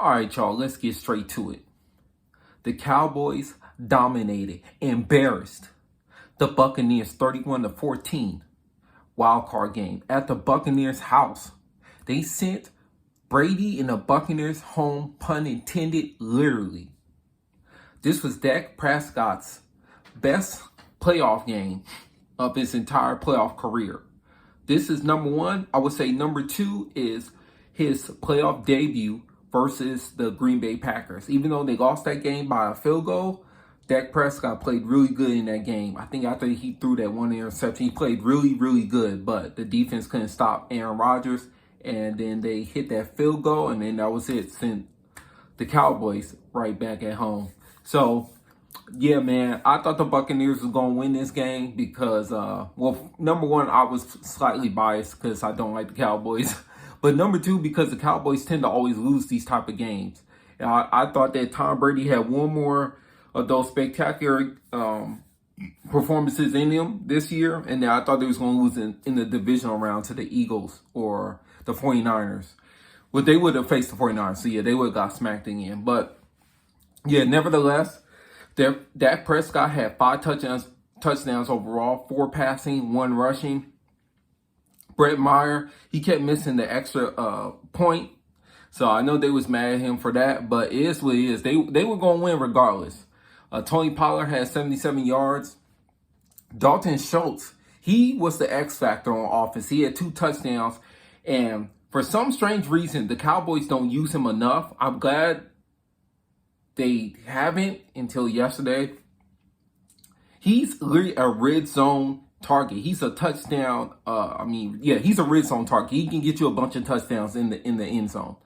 All right, y'all, let's get straight to it. The Cowboys dominated, embarrassed the Buccaneers 31-14 wild card game at the Buccaneers' house. They sent Brady in the Buccaneers' home, pun intended, literally. This was Dak Prescott's best playoff game of his entire playoff career. This is number one. I would say number two is his playoff debut versus the Green Bay Packers. Even though they lost that game by a field goal, Dak Prescott played really good in that game. I think after he threw that one interception, he played really, really good. But the defense couldn't stop Aaron Rodgers. And then they hit that field goal, and then that was it. Sent the Cowboys right back at home. So, yeah, man, I thought the Buccaneers was going to win this game because, well, number one, I was slightly biased because I don't like the Cowboys. But number two, because the Cowboys tend to always lose these type of games. And I thought that Tom Brady had one more of those spectacular performances in him this year. And then I thought they was going to lose in the divisional round to the Eagles or the 49ers. Well, they would have faced the 49ers. So, yeah, they would have got smacked again. But, yeah, nevertheless, Dak Prescott had 5 touchdowns overall, 4 passing, 1 rushing. Brett Meyer, he kept missing the extra point. So I know they was mad at him for that, but it is what it is. They were going to win regardless. Tony Pollard had 77 yards. Dalton Schultz, he was the X factor on offense. He had 2 touchdowns. And for some strange reason, the Cowboys don't use him enough. I'm glad they haven't until yesterday. He's literally a red zone target. He's a touchdown. He's a red zone target. He can get you a bunch of touchdowns in the end zone.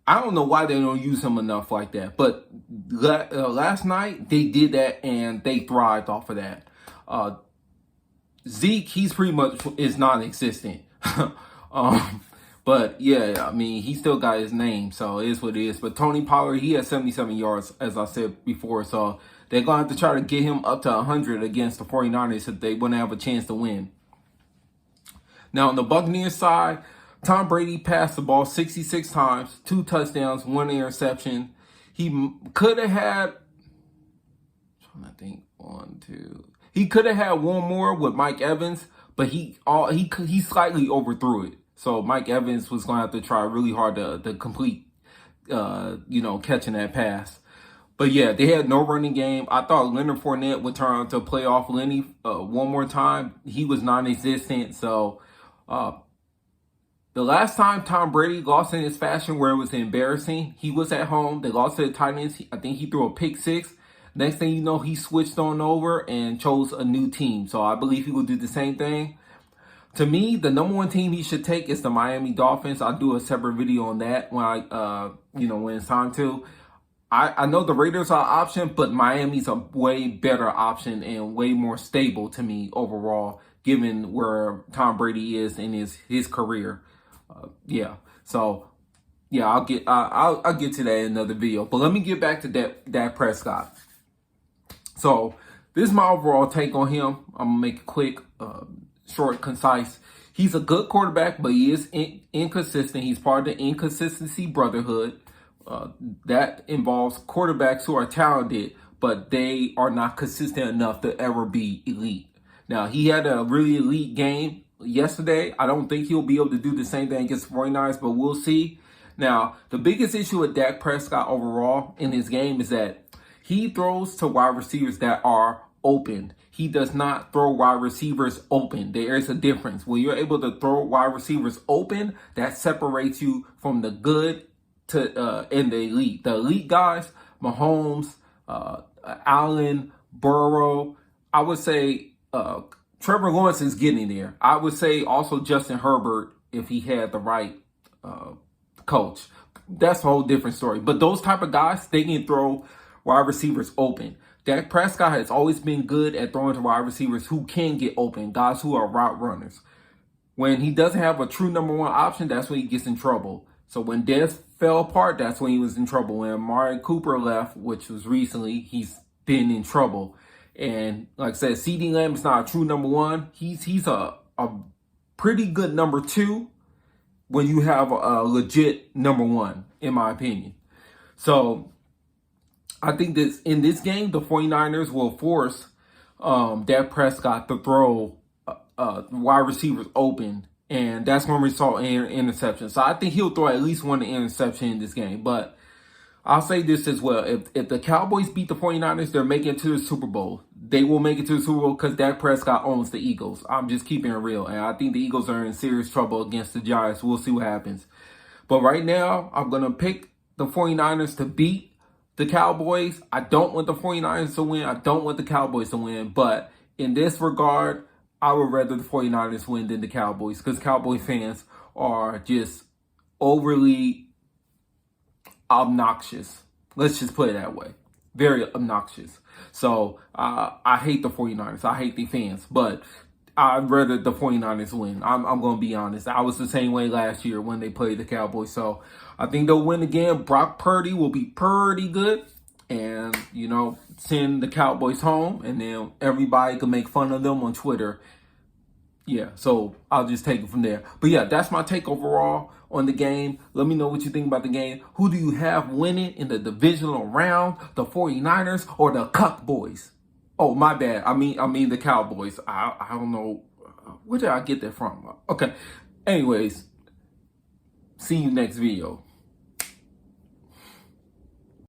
I don't know why they don't use him enough like that. But last night they did that and they thrived off of that. Zeke, he's pretty much is non-existent. But yeah, I mean, he still got his name, so it is what it is. But Tony Pollard, he had 77 yards, as I said before. So they're going to have to try to get him up to 100 against the 49ers if they want to have a chance to win. Now, on the Buccaneers side, Tom Brady passed the ball 66 times, 2 touchdowns, 1 interception. He could have had, he could have had one more with Mike Evans, but he slightly overthrew it. So Mike Evans was going to have to try really hard to complete, catching that pass. But yeah, they had no running game. I thought Leonard Fournette would turn out to playoff Lenny one more time. He was non-existent. So the last time Tom Brady lost in his fashion where it was embarrassing, he was at home. They lost to the Titans. I think he threw a pick 6. Next thing you know, he switched on over and chose a new team. So I believe he will do the same thing. To me, the number one team he should take is the Miami Dolphins. I'll do a separate video on that when when it's time to. I know the Raiders are an option, but Miami's a way better option and way more stable to me overall, given where Tom Brady is in his career. I'll get to that in another video. But let me get back to Dak Prescott. So this is my overall take on him. I'm gonna make it quick, short, concise. He's a good quarterback, but he is inconsistent. He's part of the inconsistency brotherhood. That involves quarterbacks who are talented, but they are not consistent enough to ever be elite. Now, he had a really elite game yesterday. I don't think he'll be able to do the same thing against the 49ers, but we'll see. Now, the biggest issue with Dak Prescott overall in his game is that he throws to wide receivers that are open. He does not throw wide receivers open. There is a difference. When you're able to throw wide receivers open, that separates you from the good and the elite. The elite guys, Mahomes, Allen, Burrow, I would say Trevor Lawrence is getting there. I would say also Justin Herbert if he had the right coach. That's a whole different story. But those type of guys, they can throw wide receivers open. Dak Prescott has always been good at throwing to wide receivers who can get open, guys who are route runners. When he doesn't have a true number one option, that's when he gets in trouble. So when Dez fell apart, that's when he was in trouble. When Amari Cooper left, which was recently, he's been in trouble. And like I said, CeeDee Lamb is not a true number one. He's a pretty good number 2 when you have a legit number 1, in my opinion. So I think this in this game, the 49ers will force Dak Prescott to throw wide receivers open. And that's when we saw interception. So I think he'll throw at least one interception in this game. But I'll say this as well. If the Cowboys beat the 49ers, they're making it to the Super Bowl. They will make it to the Super Bowl because Dak Prescott owns the Eagles. I'm just keeping it real. And I think the Eagles are in serious trouble against the Giants. We'll see what happens. But right now, I'm going to pick the 49ers to beat the Cowboys. I don't want the 49ers to win. I don't want the Cowboys to win. But in this regard, I would rather the 49ers win than the Cowboys because Cowboy fans are just overly obnoxious. Let's just put it that way. Very obnoxious. So I hate the 49ers. I hate the fans. But I'd rather the 49ers win. I'm going to be honest. I was the same way last year when they played the Cowboys. So I think they'll win again. Brock Purdy will be pretty good. And, you know, send the Cowboys home. And then everybody can make fun of them on Twitter. Yeah, so I'll just take it from there. But yeah, that's my take overall on the game. Let me know what you think about the game. Who do you have winning in the divisional round? The 49ers or the Cowboys? Oh, my bad. I mean the Cowboys. I don't know. Where did I get that from? Okay. Anyways, see you next video.